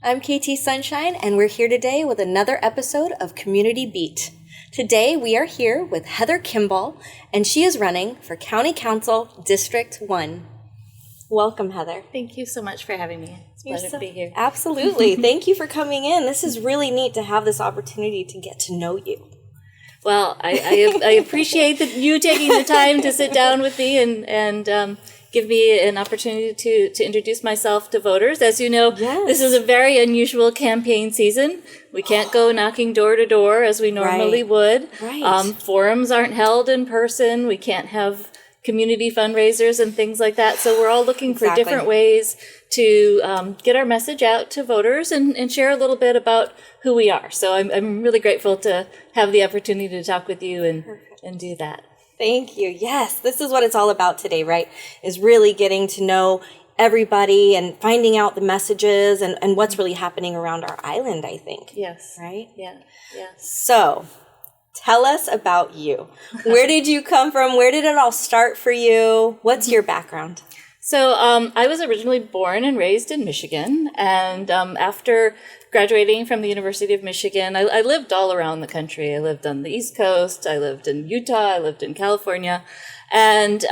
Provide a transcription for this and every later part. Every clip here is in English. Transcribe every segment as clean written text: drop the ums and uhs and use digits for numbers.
I'm KT Sunshine, and we're here today with another episode of Community Beat. Today we are here with Heather Kimball, and she is running for County Council District 1. Welcome, Heather. Thank you so much for having me. It's a pleasure to be here. Absolutely. Thank you for coming in. This is really neat to have this opportunity to get to know you. Well, I appreciate you taking the time to sit down with me and give me an opportunity to introduce myself to voters. As you know, This is a very unusual campaign season. We can't go knocking door to door as we normally would. Right. Forums aren't held in person. We can't have community fundraisers and things like that. So we're all looking for different ways to get our message out to voters and share a little bit about who we are. So I'm really grateful to have the opportunity to talk with you and do that. Thank you. Yes, this is what it's all about today, right? Is really getting to know everybody and finding out the messages and what's really happening around our island, I think. Yes. Right? Yeah. So, tell us about you. Where did you come from? Where did it all start for you? What's your background? So I was originally born and raised in Michigan, and after graduating from the University of Michigan, I lived all around the country. I lived on the East Coast, I lived in Utah, I lived in California, and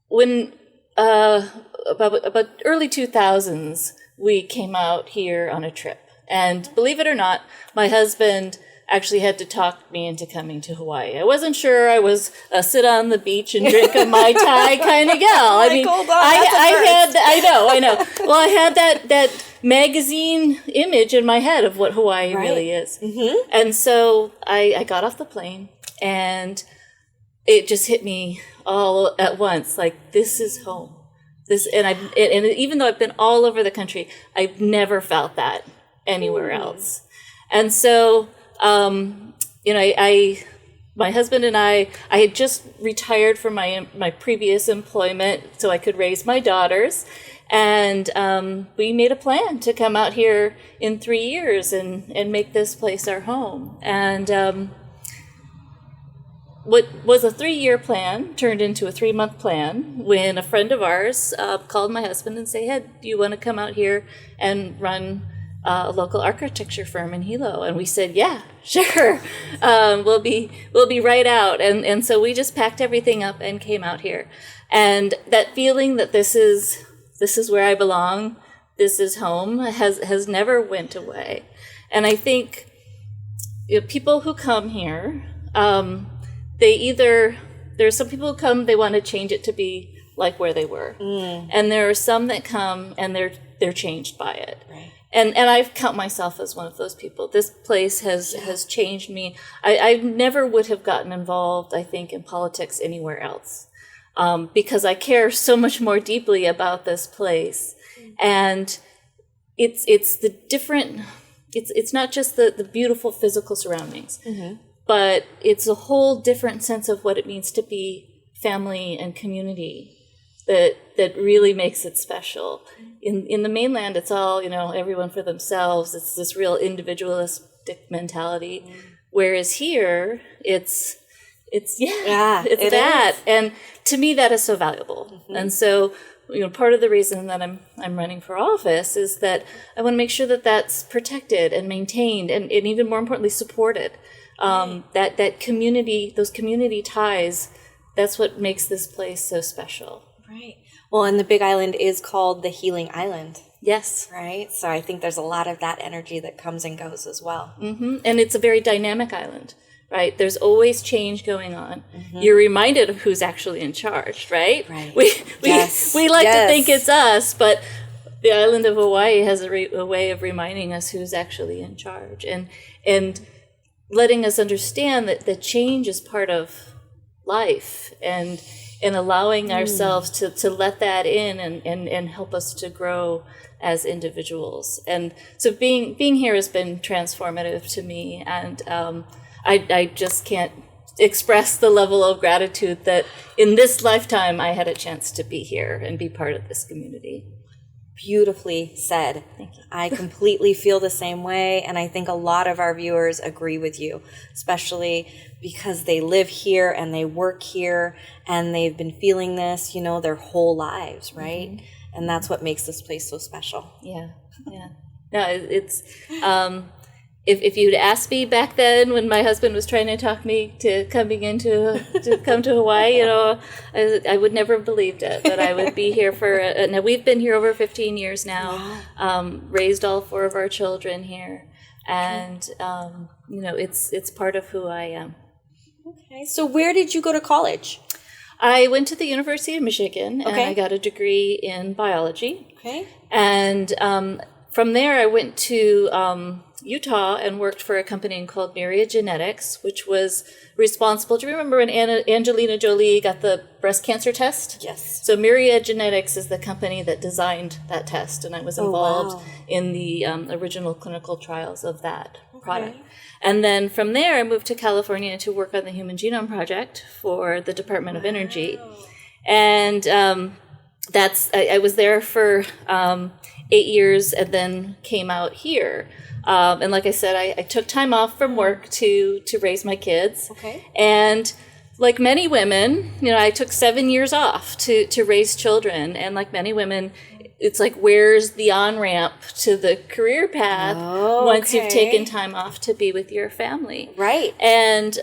when about early 2000s, we came out here on a trip. And believe it or not, my husband actually had to talk me into coming to Hawaii. I wasn't sure I was a sit on the beach and drink a Mai Tai kind of gal. I mean, I know. Well, I had that magazine image in my head of what Hawaii really is. Mm-hmm. And so I got off the plane and it just hit me all at once. Like, this is home. And even though I've been all over the country, I've never felt that anywhere else. And so, my husband and I had just retired from my previous employment so I could raise my daughters. And we made a plan to come out here in 3 years and make this place our home. And what was a 3-year plan turned into a 3-month plan when a friend of ours called my husband and said, "Hey, do you want to come out here and run a local architecture firm in Hilo?" And we said, "Yeah, sure. We'll be right out." And so we just packed everything up and came out here. And that feeling that this is where I belong, this is home, has never went away. And I think people who come here, there's some people who come, they want to change it to be like where they were. And there are some that come and they're changed by it. Right. And I count myself as one of those people. This place has changed me. I never would have gotten involved, I think, in politics anywhere else, because I care so much more deeply about this place. And it's the different. It's not just the beautiful physical surroundings, but it's a whole different sense of what it means to be family and community that really makes it special. In the mainland, it's all, everyone for themselves. It's this real individualistic mentality. Whereas here, it's that. And to me, that is so valuable. And so, part of the reason that I'm running for office is that I want to make sure that that's protected and maintained and even more importantly, supported. That community, those community ties, that's what makes this place so special. Right. Well, and the Big Island is called the Healing Island. Yes. Right? So I think there's a lot of that energy that comes and goes as well. Mm-hmm. And it's a very dynamic island, right? There's always change going on. You're reminded of who's actually in charge, right? Right. We like to think it's us, but the island of Hawaii has a way of reminding us who's actually in charge and letting us understand that the change is part of life and allowing ourselves to let that in and help us to grow as individuals. And so being here has been transformative to me, and I just can't express the level of gratitude that in this lifetime I had a chance to be here and be part of this community. Beautifully said. Thank you. I completely feel the same way, and I think a lot of our viewers agree with you, especially because they live here and they work here and they've been feeling this, their whole lives, right? And that's what makes this place so special. Yeah. No, it's if you'd asked me back then when my husband was trying to talk me to come to Hawaii, you know, I would never have believed it, that I would be here now we've been here over 15 years now, raised all 4 of our children here, and you know, it's part of who I am. Okay, so where did you go to college? I went to the University of Michigan, and I got a degree in biology. Okay. And from there, I went to Utah and worked for a company called Myriad Genetics, which was responsible. Do you remember when Angelina Jolie got the breast cancer test? Yes. So Myriad Genetics is the company that designed that test, and I was involved in the original clinical trials of that product. And then from there, I moved to California to work on the Human Genome Project for the Department of Energy. And I was there for 8 years and then came out here. And like I said, I took time off from work to raise my kids. Okay. And like many women, you know, I took 7 years off to raise children. And like many women, it's like, where's the on-ramp to the career path once you've taken time off to be with your family? Right. And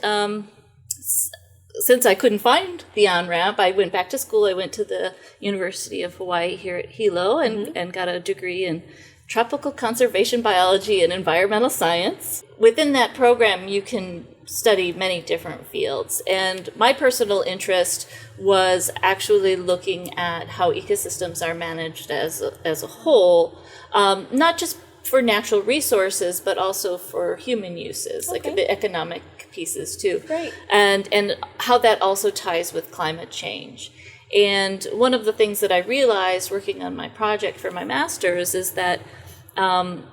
since I couldn't find the on-ramp, I went back to school. I went to the University of Hawaii here at Hilo and got a degree in tropical conservation biology and environmental science. Within that program, you can study many different fields. And my personal interest was actually looking at how ecosystems are managed as a whole, not just for natural resources, but also for human uses, like the economic pieces too. Right. And how that also ties with climate change. And one of the things that I realized working on my project for my master's is that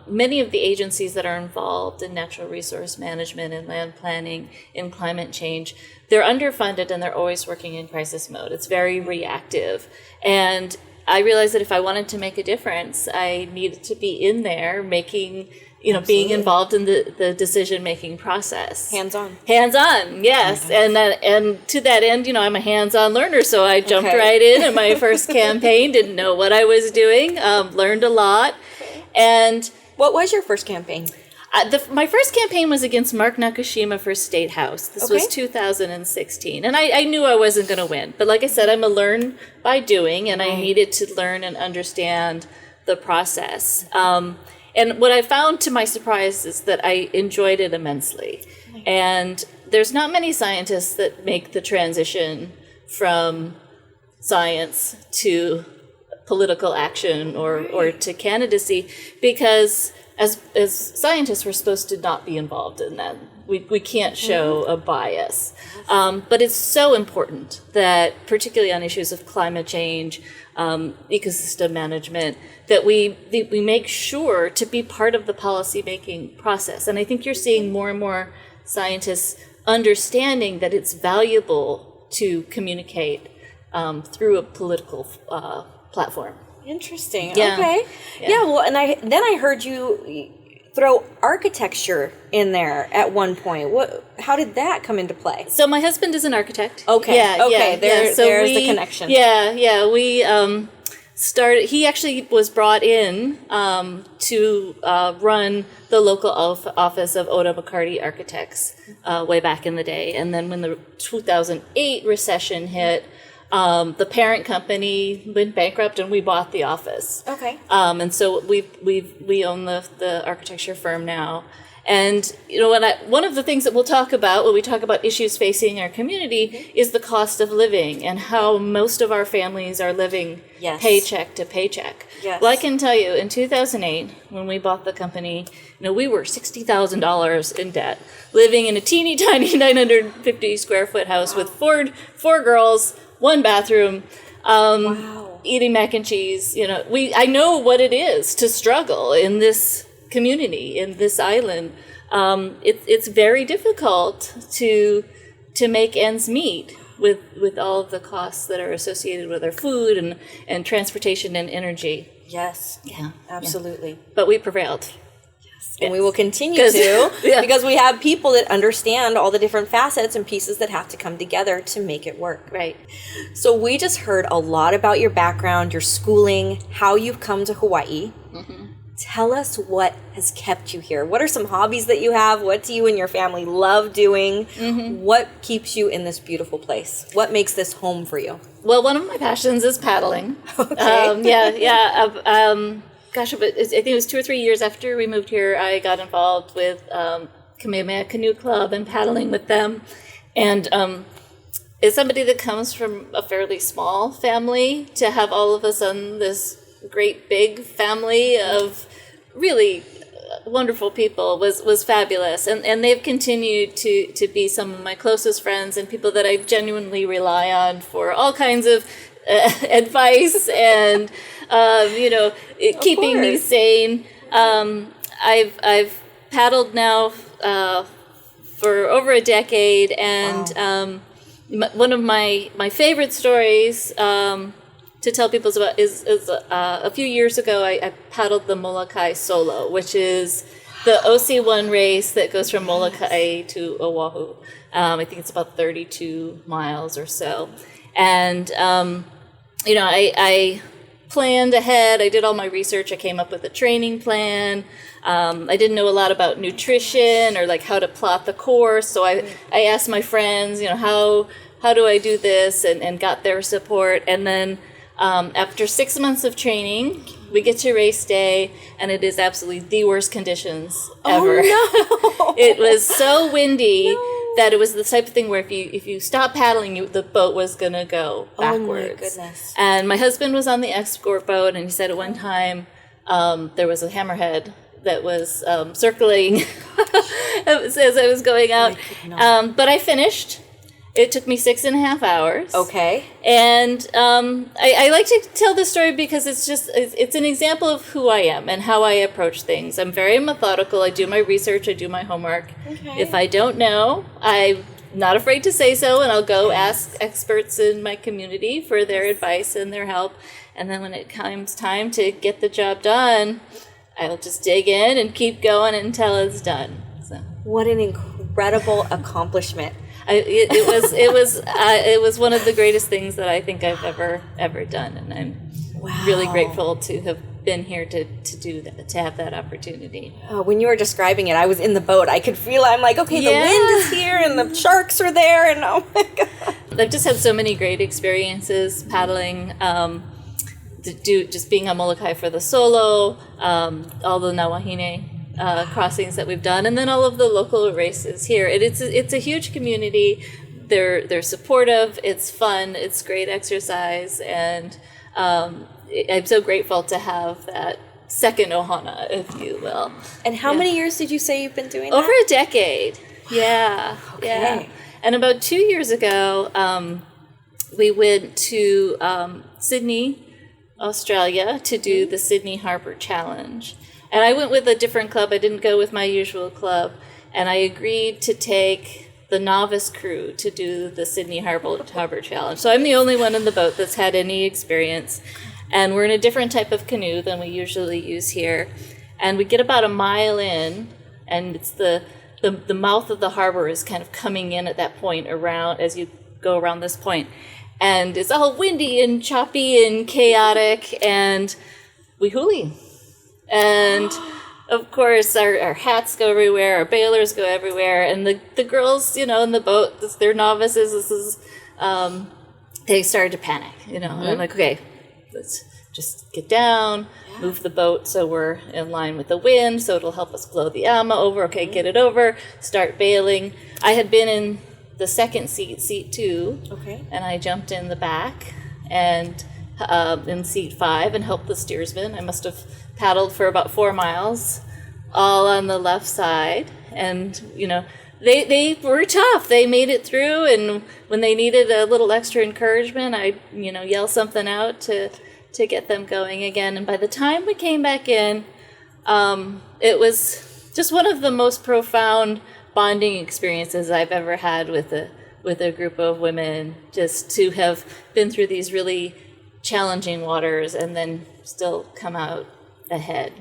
many of the agencies that are involved in natural resource management and land planning in climate change, they're underfunded and they're always working in crisis mode. It's very reactive. And I realized that if I wanted to make a difference, I needed to be in there making, you know, being involved in the decision-making process. Hands-on. Hands-on, yes. And to that end, you know, I'm a hands-on learner, so I jumped right in my first campaign, didn't know what I was doing, learned a lot. And what was your first campaign? My first campaign was against Mark Nakashima for State House. This was 2016. And I knew I wasn't going to win. But like I said, I'm a learn by doing, and I needed to learn and understand the process. And what I found to my surprise is that I enjoyed it immensely. And there's not many scientists that make the transition from science to political action or to candidacy, because as scientists, we're supposed to not be involved in that. We can't show a bias. But it's so important that, particularly on issues of climate change, ecosystem management, that we make sure to be part of the policy-making process. And I think you're seeing more and more scientists understanding that it's valuable to communicate through a political platform. Interesting. Yeah. Okay. Yeah. Well, and I heard you throw architecture in there at one point. How did that come into play? So my husband is an architect. Okay. Yeah. Okay. There's the connection. Yeah. We started. He actually was brought in to run the local office of Oda McCarty Architects way back in the day, and then when the 2008 recession hit, the parent company went bankrupt and we bought the office. Okay. And so we own the architecture firm now. And you know, one of the things that we'll talk about when we talk about issues facing our community is the cost of living and how most of our families are living paycheck to paycheck. Yes. Well, I can tell you, in 2008, when we bought the company, you know, we were $60,000 in debt, living in a teeny tiny 950 square foot house with four girls, 1 bathroom, eating mac and cheese. You know, I know what it is to struggle in this community, in this island. It's very difficult to make ends meet with all of the costs that are associated with our food and transportation and energy. Yes. Yeah. Absolutely. Yeah. But we prevailed. And we will continue to, because we have people that understand all the different facets and pieces that have to come together to make it work. Right. So we just heard a lot about your background, your schooling, how you've come to Hawaii. Mm-hmm. Tell us what has kept you here. What are some hobbies that you have? What do you and your family love doing? What keeps you in this beautiful place? What makes this home for you? Well, one of my passions is paddling. Okay. Gosh, but I think it was 2 or 3 years after we moved here, I got involved with Kamehameha Canoe Club and paddling with them. And as somebody that comes from a fairly small family, to have all of a sudden this great big family of really wonderful people was fabulous. And they've continued to be some of my closest friends and people that I genuinely rely on for all kinds of advice and, keeping me sane. I've paddled now for over a decade, and one of my favorite stories to tell people about is a few years ago I paddled the Molokai Solo, which is the OC1 race that goes from Molokai to Oahu. I think it's about 32 miles or so. And, I planned ahead. I did all my research. I came up with a training plan. I didn't know a lot about nutrition or like how to plot the course. So I asked my friends, how do I do this, and got their support. And then after 6 months of training, we get to race day, and it is absolutely the worst conditions ever. Oh, no. It was so windy that it was the type of thing where if you stop paddling, the boat was going to go backwards. Oh, my goodness. And my husband was on the escort boat, and he said at one time there was a hammerhead that was circling as I was going out. But I finished. It took me 6.5 hours. Okay. And I like to tell this story because it's an example of who I am and how I approach things. I'm very methodical. I do my research. I do my homework. Okay. If I don't know, I'm not afraid to say so, and I'll go ask experts in my community for their advice and their help. And then when it comes time to get the job done, I'll just dig in and keep going until it's done. So. What an incredible accomplishment. It was one of the greatest things that I think I've ever done, and I'm really grateful to have been here to do that, to have that opportunity. When you were describing it, I was in the boat. I could feel it. I'm like, okay, the wind is here, and the sharks are there, and oh my god! I've just had so many great experiences paddling. Just being on Molokai for the solo, all the Nawahine crossings that we've done, and then all of the local races here. It's a huge community. They're supportive. It's fun. It's great exercise, and I'm so grateful to have that second ohana, if you will. And how many years did you say you've been doing that? Over a decade. Yeah. Okay. Yeah. And about 2 years ago, we went to Sydney, Australia, to do the Sydney Harbour Challenge. And I went with a different club. I didn't go with my usual club. And I agreed to take the novice crew to do the Sydney Harbour Challenge. So I'm the only one in the boat that's had any experience. And we're in a different type of canoe than we usually use here. And we get about a mile in, and it's the mouth of the harbor is kind of coming in at that point around as you go around this point. And it's all windy and choppy and chaotic, and we hoolie. And of course, our hats go everywhere, our bailers go everywhere, and the girls, in the boat, they're novices. They started to panic, And I'm like, okay, let's just get down, move the boat so we're in line with the wind, so it'll help us blow the ama over. Okay, get it over, start bailing. I had been in the second seat 2, and I jumped in the back and in seat 5 and helped the steersman. I must have paddled for about 4 miles, all on the left side, and they were tough. They made it through, and when they needed a little extra encouragement, I'd yell something out to get them going again. And by the time we came back in, it was just one of the most profound bonding experiences I've ever had with a group of women, just to have been through these really challenging waters and then still come out ahead.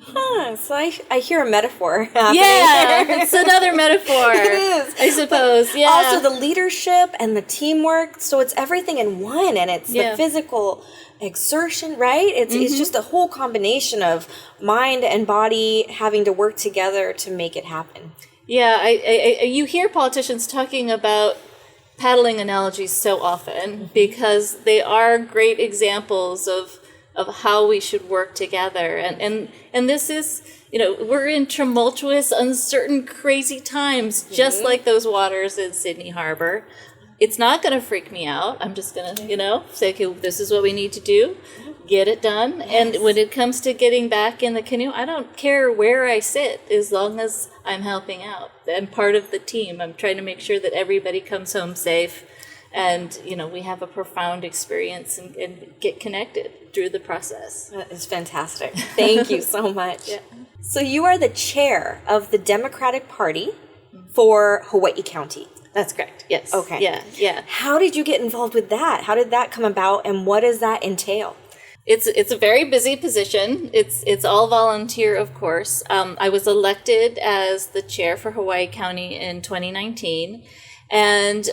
Huh, so I hear a metaphor happening. Yeah, it's another metaphor. It is. I suppose, But yeah. also the leadership and the teamwork, so it's everything in one, and it's the physical exertion, right? It's just a whole combination of mind and body having to work together to make it happen. Yeah, you hear politicians talking about paddling analogies so often because they are great examples of how we should work together. And this is, we're in tumultuous, uncertain, crazy times, just like those waters in Sydney Harbour. It's not going to freak me out. I'm just going to, say, okay, this is what we need to do, get it done. Yes. And when it comes to getting back in the canoe, I don't care where I sit as long as I'm helping out. I'm part of the team. I'm trying to make sure that everybody comes home safe and, we have a profound experience and get connected through the process. That is fantastic. Thank you so much. Yeah. So you are the chair of the Democratic Party for Hawaii County. That's correct. Yes. Okay. Yeah. How did you get involved with that? How did that come about, and what does that entail? It's a very busy position. It's all volunteer, of course. I was elected as the chair for Hawaii County in 2019, and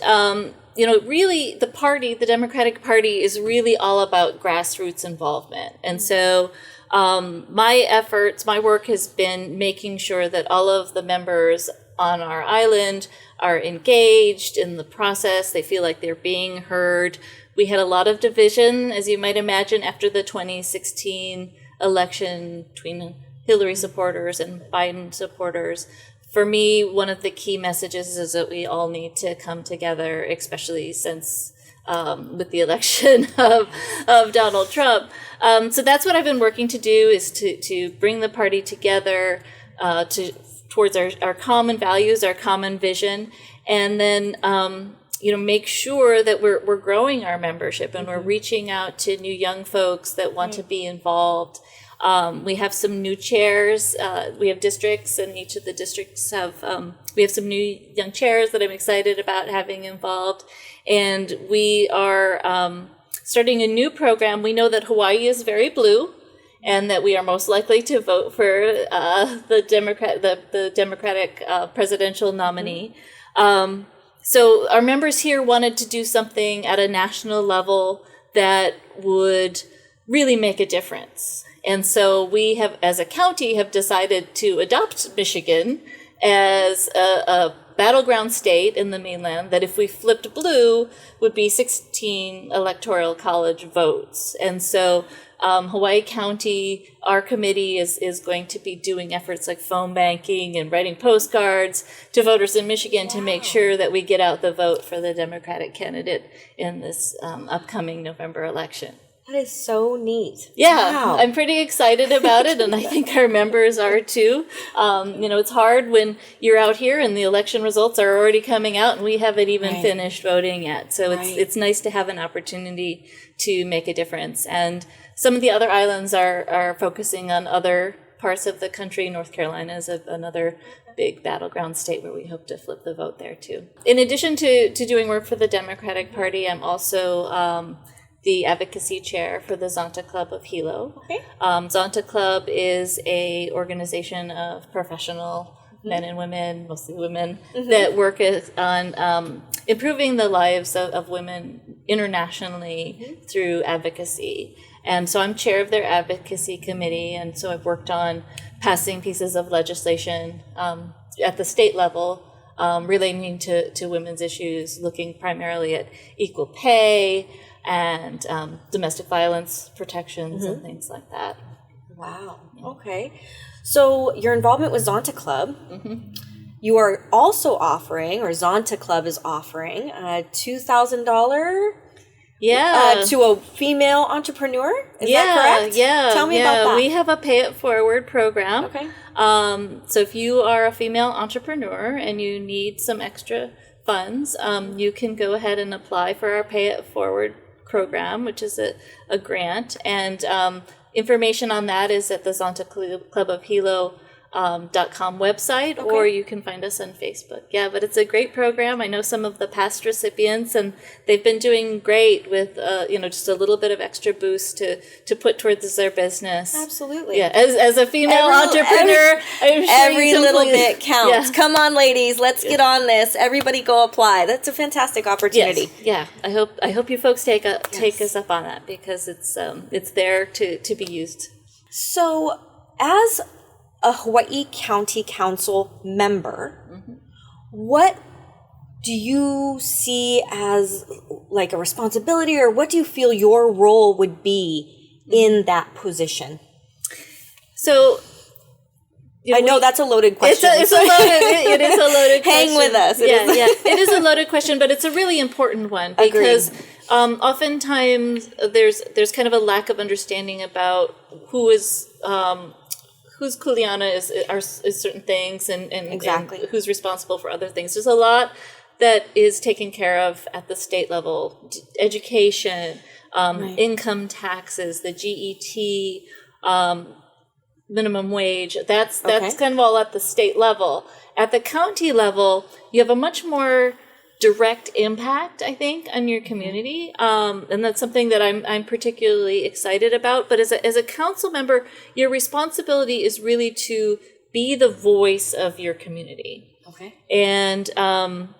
really the Democratic Party is really all about grassroots involvement, and so. My work has been making sure that all of the members on our island are engaged in the process. They feel like they're being heard. We had a lot of division, as you might imagine, after the 2016 election between Hillary supporters and Biden supporters. For me, one of the key messages is that we all need to come together, especially since with the election of Donald Trump. So that's what I've been working to do, is to bring the party together towards our common values, our common vision, and then make sure that we're growing our membership and we're reaching out to new young folks that want to be involved. We have some new chairs. We have districts, and each of the districts we have some new young chairs that I'm excited about having involved. And we are starting a new program. We know that Hawaii is very blue, and that we are most likely to vote for the Democratic presidential nominee. So our members here wanted to do something at a national level that would really make a difference. And so we have, as a county, have decided to adopt Michigan as a battleground state in the mainland that, if we flipped blue, would be 16 electoral college votes. And so Hawaii County, our committee is going to be doing efforts like phone banking and writing postcards to voters in Michigan to make sure that we get out the vote for the Democratic candidate in this upcoming November election. That is so neat. Yeah, wow. I'm pretty excited about it, and I think our members are too. It's hard when you're out here and the election results are already coming out and we haven't even finished voting yet. So it's nice to have an opportunity to make a difference. And some of the other islands are focusing on other parts of the country. North Carolina is another big battleground state where we hope to flip the vote there too. In addition to doing work for the Democratic Party, I'm also the advocacy chair for the Zonta Club of Hilo. Okay. Zonta Club is a organization of professional men and women, mostly women, that work on improving the lives of women internationally through advocacy. And so I'm chair of their advocacy committee, and so I've worked on passing pieces of legislation at the state level relating to women's issues, looking primarily at equal pay and domestic violence protections and things like that. Wow. Yeah. Okay. So your involvement with Zonta Club, you are also offering, or Zonta Club is offering, a $2,000 to a female entrepreneur. Is that correct? Yeah. Tell me about that. We have a pay it forward program. Okay. So if you are a female entrepreneur and you need some extra funds, you can go ahead and apply for our pay it forward program, which is a grant, and information on that is at the Zonta Club of Hilo .com website, or you can find us on Facebook. Yeah, but it's a great program. I know some of the past recipients, and they've been doing great with, just a little bit of extra boost to put towards their business. Absolutely. Yeah, as a female entrepreneur, I'm sure every little bit counts. Yeah. Come on, ladies, let's get on this. Everybody go apply. That's a fantastic opportunity. Yes. Yeah, I hope you folks take us up on that, because it's there to be used. So, as a Hawaii County Council member, what do you see as like a responsibility, or what do you feel your role would be in that position? So, I know that's a loaded question. It is a loaded question. Hang with us. It is a loaded question, but it's a really important one, because oftentimes there's kind of a lack of understanding about whose kuleana is certain things, and who's responsible for other things. There's a lot that is taken care of at the state level: education, income taxes, the GET, minimum wage. That's kind of all at the state level. At the county level, you have a much more direct impact, I think, on your community, and that's something that I'm particularly excited about. But as a council member, your responsibility is really to be the voice of your community. Okay. And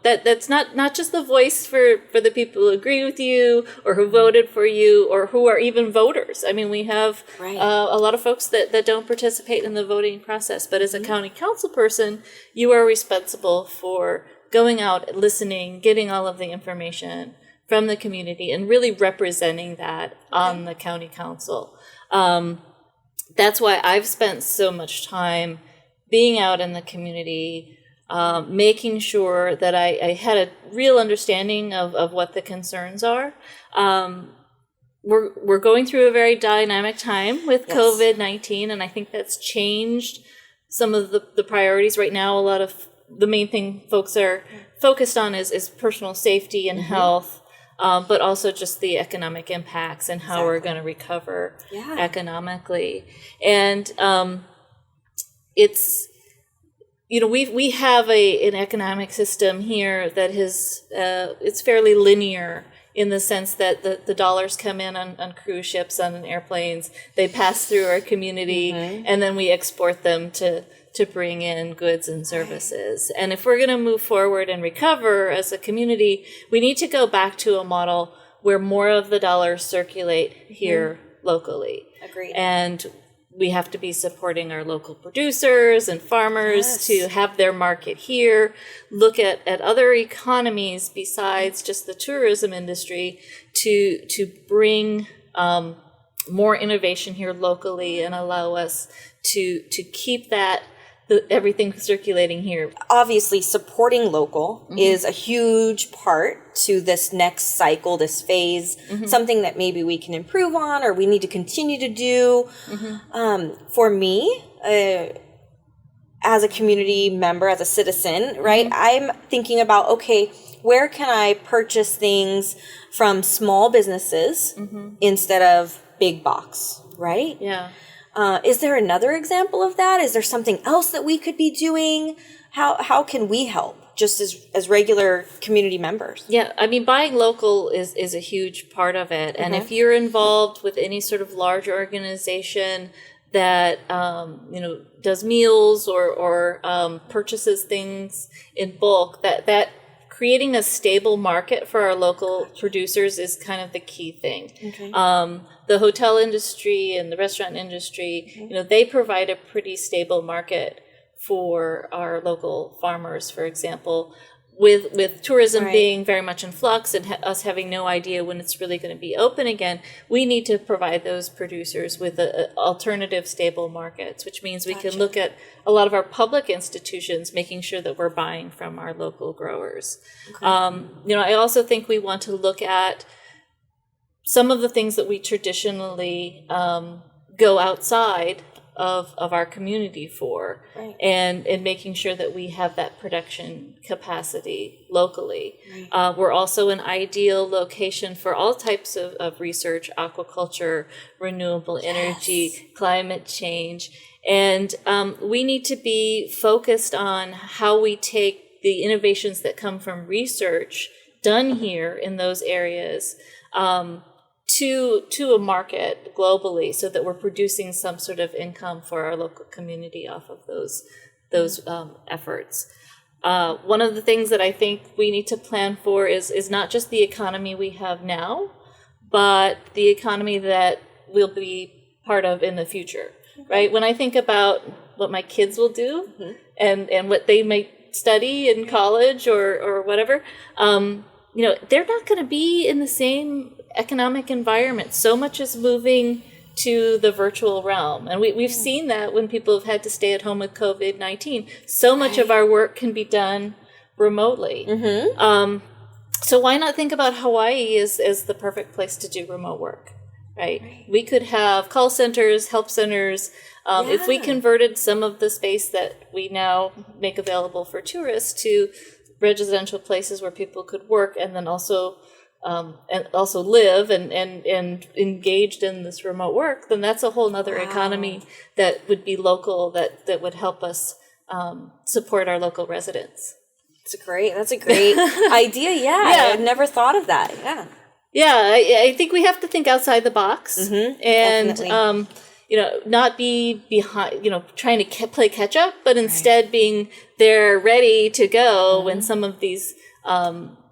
that's not just the voice for the people who agree with you, or who voted for you, or who are even voters. I mean, we have a lot of folks that don't participate in the voting process. But as a county council person, you are responsible for going out, listening, getting all of the information from the community, and really representing that on the county council. That's why I've spent so much time being out in the community, making sure that I had a real understanding of what the concerns are. We're going through a very dynamic time with COVID-19, and I think that's changed some of the priorities right now. A lot of the main thing folks are focused on is personal safety and health, but also just the economic impacts and how we're going to recover economically. And it's, we have an economic system here that it's fairly linear, in the sense that the dollars come in on cruise ships, on airplanes, they pass through our community, and then we export them to bring in goods and services. And if we're going to move forward and recover as a community, we need to go back to a model where more of the dollars circulate here locally. Agreed. And we have to be supporting our local producers and farmers to have their market here, look at other economies besides just the tourism industry to bring more innovation here locally, and allow us to keep everything circulating here. Obviously, supporting local is a huge part to this next cycle, this phase, something that maybe we can improve on, or we need to continue to do. For me, as a community member, as a citizen, right, I'm thinking about, okay, where can I purchase things from small businesses instead of big box, right? Yeah. Is there another example of that? Is there something else that we could be doing? How can we help, just as regular community members? Yeah, I mean, buying local is a huge part of it. And if you're involved with any sort of large organization that does meals or purchases things in bulk, that creating a stable market for our local producers is kind of the key thing. The hotel industry and the restaurant industry, they provide a pretty stable market for our local farmers, for example. With tourism being very much in flux, and us having no idea when it's really going to be open again, we need to provide those producers with alternative stable markets, which means we can look at a lot of our public institutions, making sure that we're buying from our local growers. I also think we want to look at some of the things that we traditionally go outside of our community for, right. and making sure that we have that production capacity locally. Right. We're also an ideal location for all types of research, aquaculture, renewable energy, climate change. And we need to be focused on how we take the innovations that come from research done here in those areas to a market globally, so that we're producing some sort of income for our local community off of those efforts. One of the things that I think we need to plan for is not just the economy we have now, but the economy that we'll be part of in the future, right? When I think about what my kids will do and what they might study in college or whatever, they're not going to be in the same economic environment. So much is moving to the virtual realm. And we've seen that when people have had to stay at home with COVID-19. So much of our work can be done remotely. So why not think about Hawaii as the perfect place to do remote work, right? We could have call centers, help centers. If we converted some of the space that we now make available for tourists to residential places where people could work and then also live and engaged in this remote work, then that's a whole nother economy that would be local, that would help us support our local residents. That's a great idea. I had never thought of that. I think we have to think outside the box and not be behind, trying to play catch up, but instead being there ready to go when some of these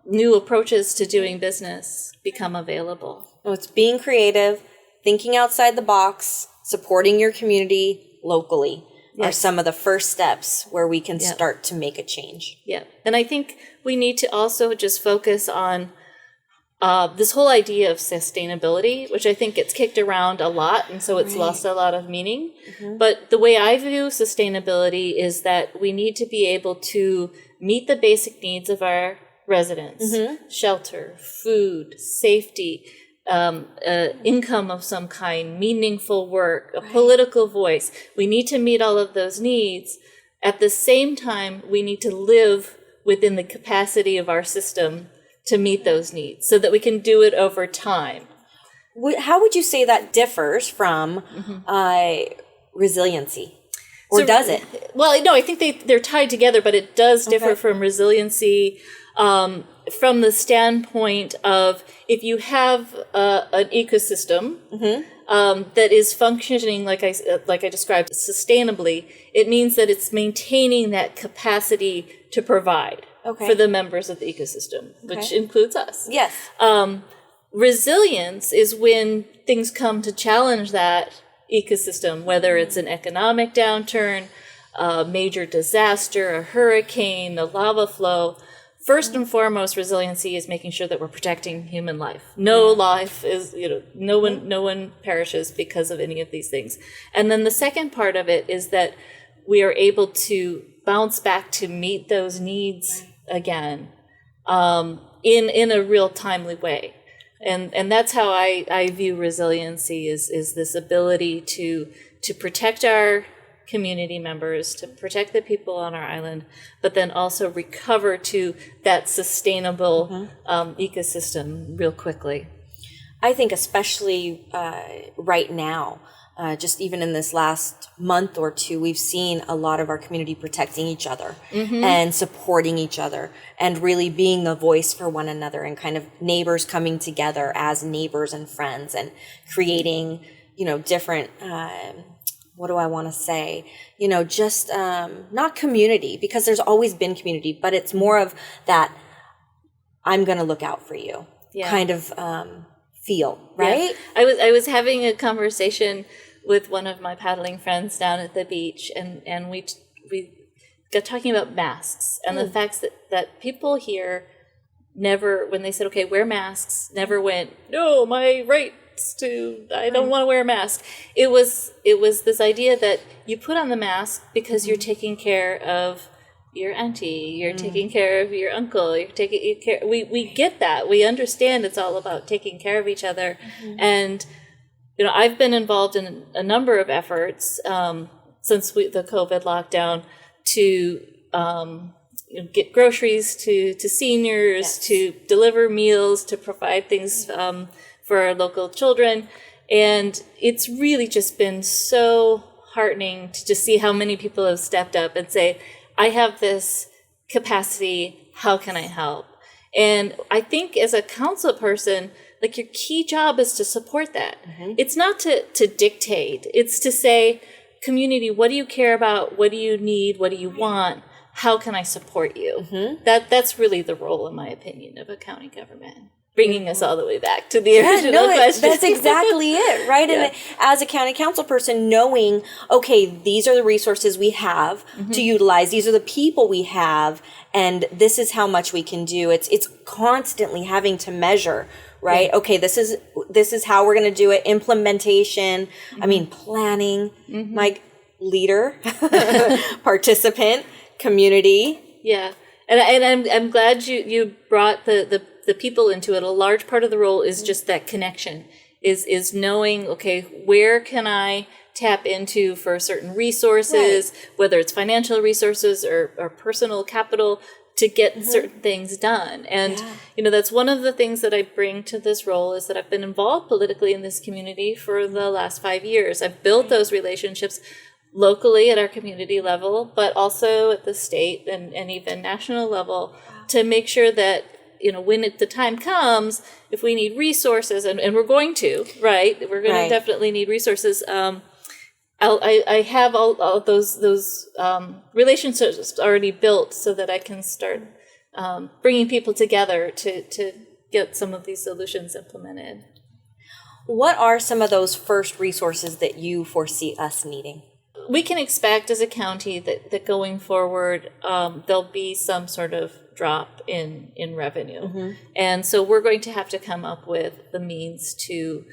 new approaches to doing business become available. So it's being creative, thinking outside the box, supporting your community locally are some of the first steps where we can start to make a change. Yeah. And I think we need to also just focus on this whole idea of sustainability, which I think gets kicked around a lot, and so it's lost a lot of meaning. But the way I view sustainability is that we need to be able to meet the basic needs of our residents, shelter, food, safety, income of some kind, meaningful work, a political voice. We need to meet all of those needs. At the same time, we need to live within the capacity of our system to meet those needs so that we can do it over time. How would you say that differs from resiliency? Or does it? Well, no, I think they're tied together, but it does differ from resiliency from the standpoint of if you have an ecosystem that is functioning like I described sustainably, it means that it's maintaining that capacity to provide for the members of the ecosystem, which includes us. Yes. Resilience is when things come to challenge that ecosystem, whether it's an economic downturn, a major disaster, a hurricane, a lava flow. First and foremost, resiliency is making sure that we're protecting human life. No life is, no one perishes because of any of these things. And then the second part of it is that we are able to bounce back to meet those needs again in a real timely way. And that's how I view resiliency is this ability to protect our community members, to protect the people on our island, but then also recover to that sustainable ecosystem real quickly. I think especially right now, just even in this last month or two, we've seen a lot of our community protecting each other and supporting each other and really being a voice for one another and kind of neighbors coming together as neighbors and friends and creating, different, what do I want to say? Just not community, because there's always been community, but it's more of that I'm going to look out for you kind of feel, right? Yeah. I was having a conversation with one of my paddling friends down at the beach, and we got talking about masks and the fact that people here never, when they said, okay, wear masks, never went, no, my rights to, I don't want to wear a mask. It was this idea that you put on the mask because you're taking care of your auntie, you're taking care of your uncle, you're taking care. We get that. We understand it's all about taking care of each other, and I've been involved in a number of efforts since the COVID lockdown to get groceries to seniors, to deliver meals, to provide things for our local children. And it's really just been so heartening to just see how many people have stepped up and say, I have this capacity, how can I help? And I think as a council person, like, your key job is to support that. It's not to dictate. It's to say, community, what do you care about? What do you need? What do you want? How can I support you? That's really the role, in my opinion, of a county government. Bringing us all the way back to the original question. That's exactly it, right? And as a county council person, knowing, okay, these are the resources we have to utilize. These are the people we have, and this is how much we can do. It's constantly having to measure, right? Okay, this is how we're going to do it. Implementation. I mean, planning. My leader, participant, community. Yeah, and I'm glad you brought the people into it. A large part of the role is just that connection, is knowing, okay, where can I tap into for certain resources, whether it's financial resources or personal capital, to get certain things done. And, that's one of the things that I bring to this role, is that I've been involved politically in this community for the last 5 years. I've built those relationships locally at our community level, but also at the state and even national level, to make sure that, when the time comes, if we need resources, and we're going to, right? We're going to definitely need resources. I have all those relationships already built, so that I can start bringing people together to get some of these solutions implemented. What are some of those first resources that you foresee us needing? We can expect as a county that going forward, there'll be some sort of drop in revenue. And so we're going to have to come up with the means to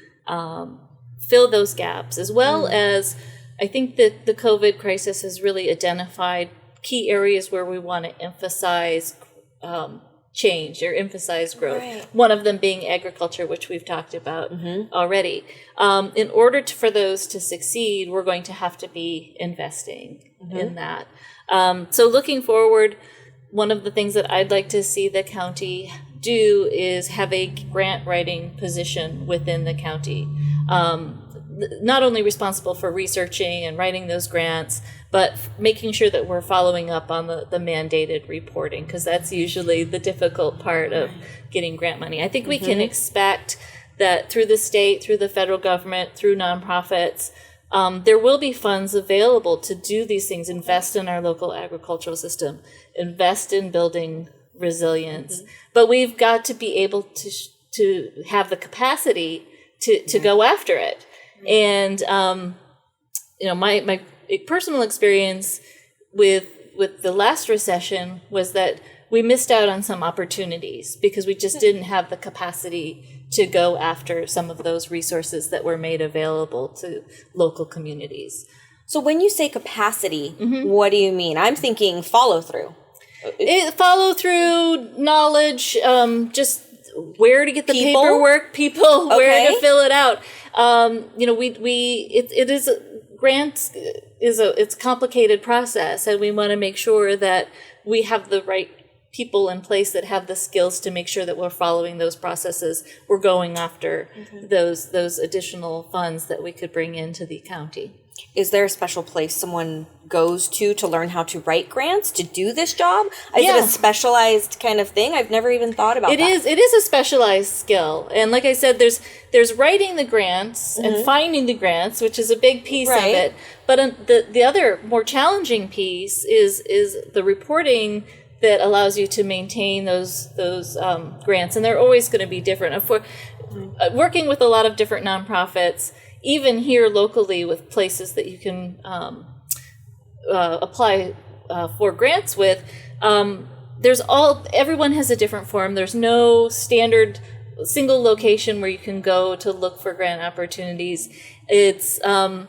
fill those gaps, as well as, I think that the COVID crisis has really identified key areas where we want to emphasize change or emphasize growth. One of them being agriculture, which we've talked about already. In order for those to succeed, we're going to have to be investing in that. So looking forward, one of the things that I'd like to see the county do is have a grant writing position within the county. Not only responsible for researching and writing those grants, but making sure that we're following up on the mandated reporting, because that's usually the difficult part of getting grant money. I think we can expect that through the state, through the federal government, through nonprofits, there will be funds available to do these things, invest in our local agricultural system, invest in building resilience. But we've got to be able to have the capacity to go after it. And, my personal experience with the last recession was that we missed out on some opportunities because we just didn't have the capacity to go after some of those resources that were made available to local communities. So when you say capacity, what do you mean? I'm thinking follow through. Follow through, knowledge, just where to get the paperwork, people, where to fill it out. It is grants it's a complicated process, and we want to make sure that we have the right people in place that have the skills to make sure that we're following those processes. We're going after those additional funds that we could bring into the county. Is there a special place someone goes to learn how to write grants to do this job? Is it a specialized kind of thing? I've never even thought about that. It is a specialized skill. And like I said, there's writing the grants and finding the grants, which is a big piece of it. But the other more challenging piece is the reporting that allows you to maintain those grants. And they're always going to be different. Working with a lot of different nonprofits, even here locally with places that you can apply for grants with, everyone has a different form. There's no standard single location where you can go to look for grant opportunities. It's a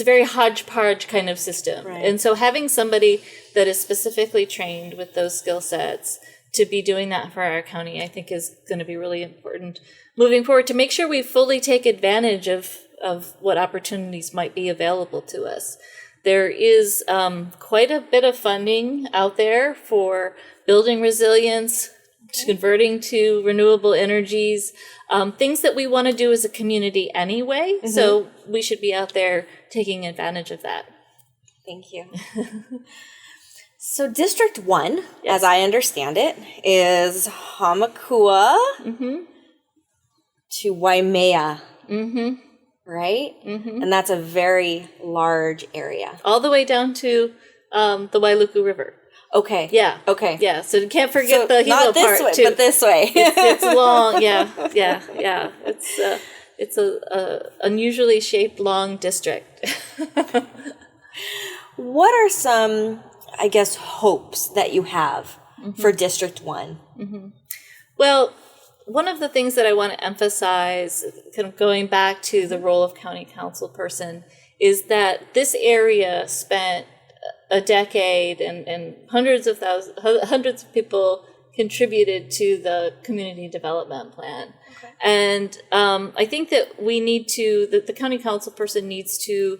very hodgepodge kind of system. And so having somebody that is specifically trained with those skill sets to be doing that for our county, I think is going to be really important moving forward to make sure we fully take advantage of of what opportunities might be available to us. There is quite a bit of funding out there for building resilience, converting to renewable energies, things that we want to do as a community anyway. Mm-hmm. So we should be out there taking advantage of that. Thank you. So District 1, yes, as I understand it, is Hamakua to Waimea, right? Mm-hmm. And that's a very large area. All the way down to the Wailuku River. Okay. Yeah. Okay. Yeah. So you can't forget the Hilo part way, too. But this way. It's long. Yeah. It's a unusually shaped long district. What are some, I guess, hopes that you have for District 1? Mm-hmm. Well, one of the things that I want to emphasize, kind of going back to the role of county council person, is that this area spent a decade and hundreds of people contributed to the community development plan. Okay. And I think that the county council person needs to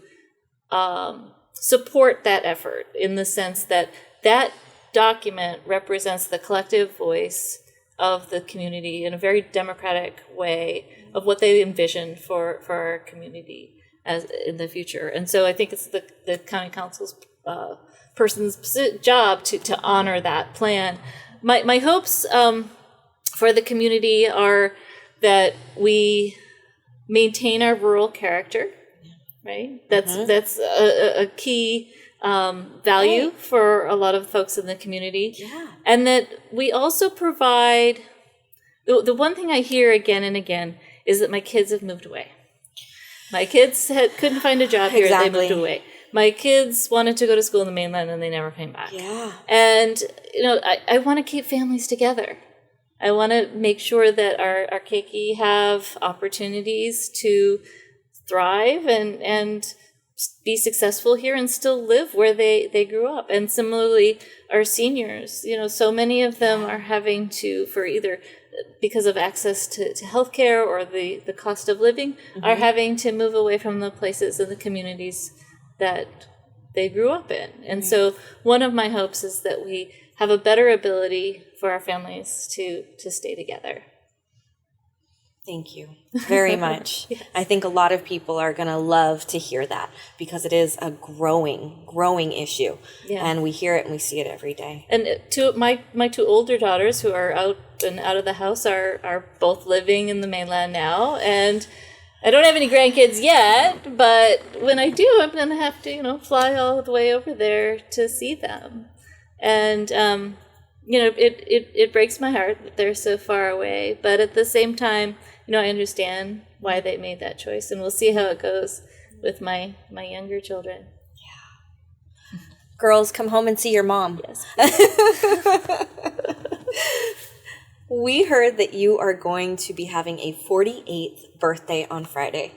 support that effort in the sense that that document represents the collective voice of the community in a very democratic way of what they envision for our community as in the future. And so I think it's the county council's person's job to honor that plan. My hopes for the community are that we maintain our rural character, right? That's a key value for a lot of folks in the community. Yeah. And that we also provide, the one thing I hear again and again is that my kids have moved away. My kids couldn't find a job here, they moved away. My kids wanted to go to school in the mainland and they never came back. Yeah. And, I want to keep families together. I want to make sure that our keiki have opportunities to thrive and be successful here and still live where they grew up. And similarly, our seniors, so many of them are having to, for either because of access to healthcare or the cost of living, are having to move away from the places and the communities that they grew up in. And so one of my hopes is that we have a better ability for our families to stay together. Thank you very much. Yes. I think a lot of people are going to love to hear that because it is a growing issue. Yeah. And we hear it and we see it every day. And my two older daughters who are out of the house are both living in the mainland now. And I don't have any grandkids yet, but when I do, I'm going to have to, fly all the way over there to see them. And, it breaks my heart that they're so far away. But at the same time, I understand why they made that choice. And we'll see how it goes with my younger children. Yeah. Girls, come home and see your mom. Yes. We heard that you are going to be having a 48th birthday on Friday.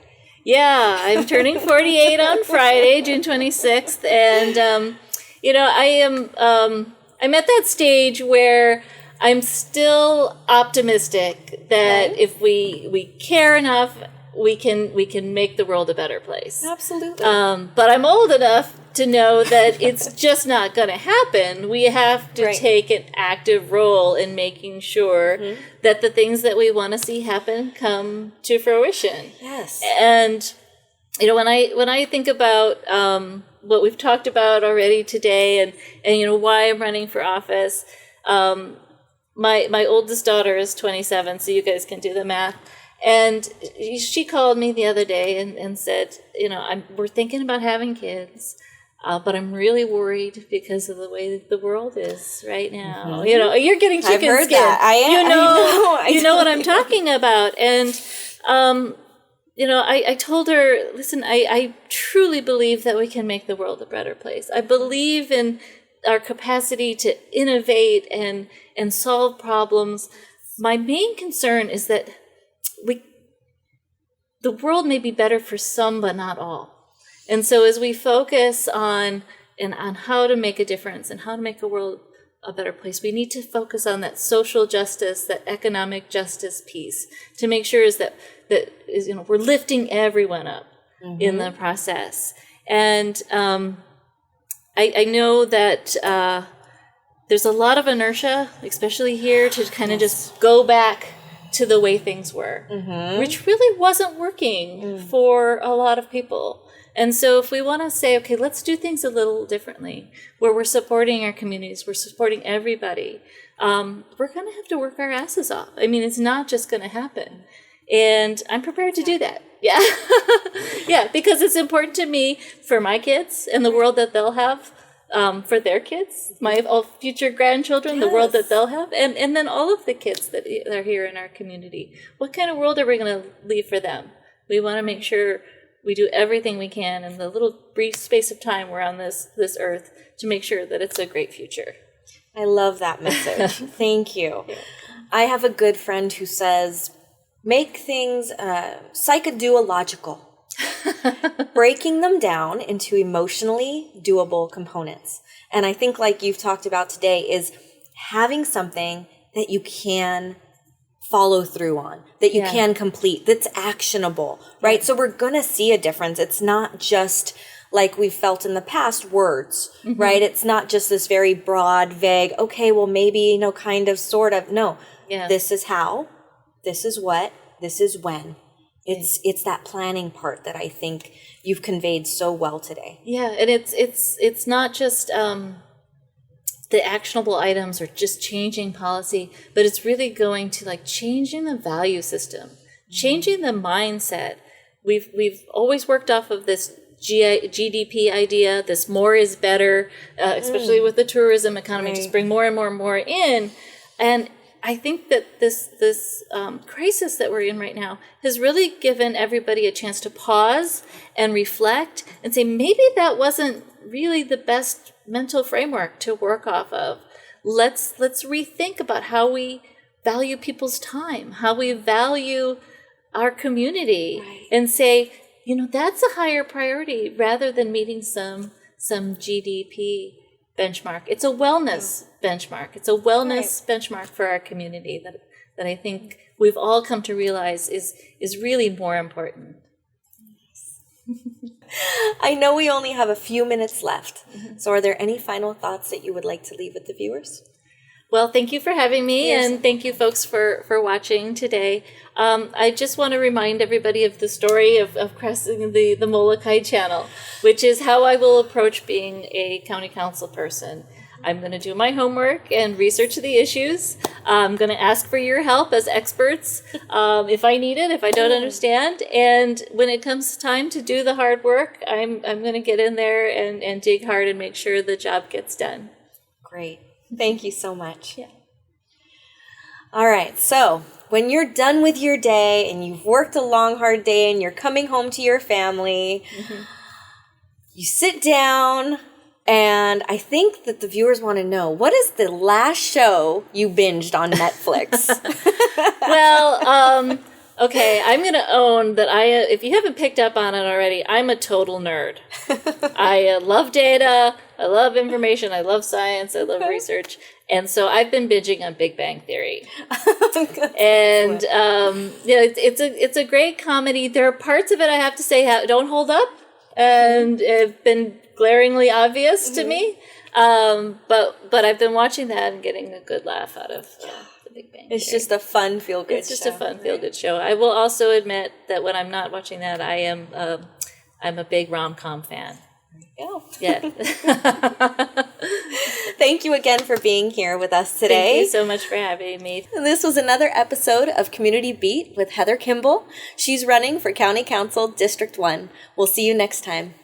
Yeah, I'm turning 48 on Friday, June 26th. And, I'm at that stage where I'm still optimistic that if we care enough, we can make the world a better place. Absolutely. But I'm old enough to know that it's just not going to happen. We have to take an active role in making sure that the things that we want to see happen come to fruition. Yes. And when I think about what we've talked about already today, and why I'm running for office, my oldest daughter is 27, so you guys can do the math. And she called me the other day and said, we're thinking about having kids, but I'm really worried because of the way that the world is right now. Mm-hmm. You're getting chicken skin. I've heard that. I know what I'm talking about. And I told her, listen, I truly believe that we can make the world a better place. I believe in our capacity to innovate and solve problems. My main concern is that the world may be better for some, but not all. And so as we focus on how to make a difference and how to make the world a better place, we need to focus on that social justice, that economic justice piece to make sure that we're lifting everyone up, in the process. And I know that there's a lot of inertia, especially here, to kind of just go back to the way things were, which really wasn't working for a lot of people. And so if we want to say, okay, let's do things a little differently, where we're supporting our communities, we're supporting everybody, we're going to have to work our asses off. I mean, it's not just going to happen. And I'm prepared to do that. Yeah. Yeah, because it's important to me for my kids and the world that they'll have, for their kids, my all future grandchildren, the world that they'll have, and then all of the kids that are here in our community. What kind of world are we going to leave for them? We want to make sure we do everything we can in the little brief space of time we're on this earth to make sure that it's a great future. I love that message. Thank you. Yeah. I have a good friend who says, make things psychological, breaking them down into emotionally doable components. And I think, like you've talked about today, is having something that you can follow through on, that you can complete, that's actionable, right? So we're going to see a difference. It's not just like we've felt in the past, words, right? It's not just this very broad, vague, okay, well, maybe, kind of, sort of. No, this is how, this is what, this is when. It's that planning part that I think you've conveyed so well today. Yeah, and it's not just the actionable items or just changing policy, but it's really going to like changing the value system, changing the mindset. We've always worked off of this GDP idea, this more is better, especially with the tourism economy, just bring more and more and more in. And I think that this crisis that we're in right now has really given everybody a chance to pause and reflect and say, maybe that wasn't really the best mental framework to work off of. Let's rethink about how we value people's time, how we value our community, and say, that's a higher priority rather than meeting some GDP benchmark. It's a wellness benchmark. It's a wellness benchmark for our community that I think we've all come to realize is really more important. I know we only have a few minutes left. So are there any final thoughts that you would like to leave with the viewers? Well, thank you for having me, and thank you folks for watching today. I just want to remind everybody of the story of crossing the Molokai Channel, which is how I will approach being a county council person. I'm going to do my homework and research the issues. I'm going to ask for your help as experts if I need it, if I don't understand. And when it comes time to do the hard work, I'm going to get in there and dig hard and make sure the job gets done. Great. Thank you so much. Yeah. All right. So when you're done with your day and you've worked a long, hard day and you're coming home to your family, you sit down, and I think that the viewers want to know, what is the last show you binged on Netflix? Well, okay, I'm going to own that if you haven't picked up on it already, I'm a total nerd. I love data, I love information, I love science, I love research. And so I've been binging on Big Bang Theory. And it's a great comedy. There are parts of it, I have to say, don't hold up and have been glaringly obvious to me. But I've been watching that and getting a good laugh out of the Big Bang Theory. It's just a fun feel-good show. It's just a fun feel-good show. I will also admit that when I'm not watching that, I'm a big rom-com fan. Oh. Yeah. Thank you again for being here with us today. Thank you so much for having me. This was another episode of Community Beat with Heather Kimball. She's running for County Council District 1. We'll see you next time.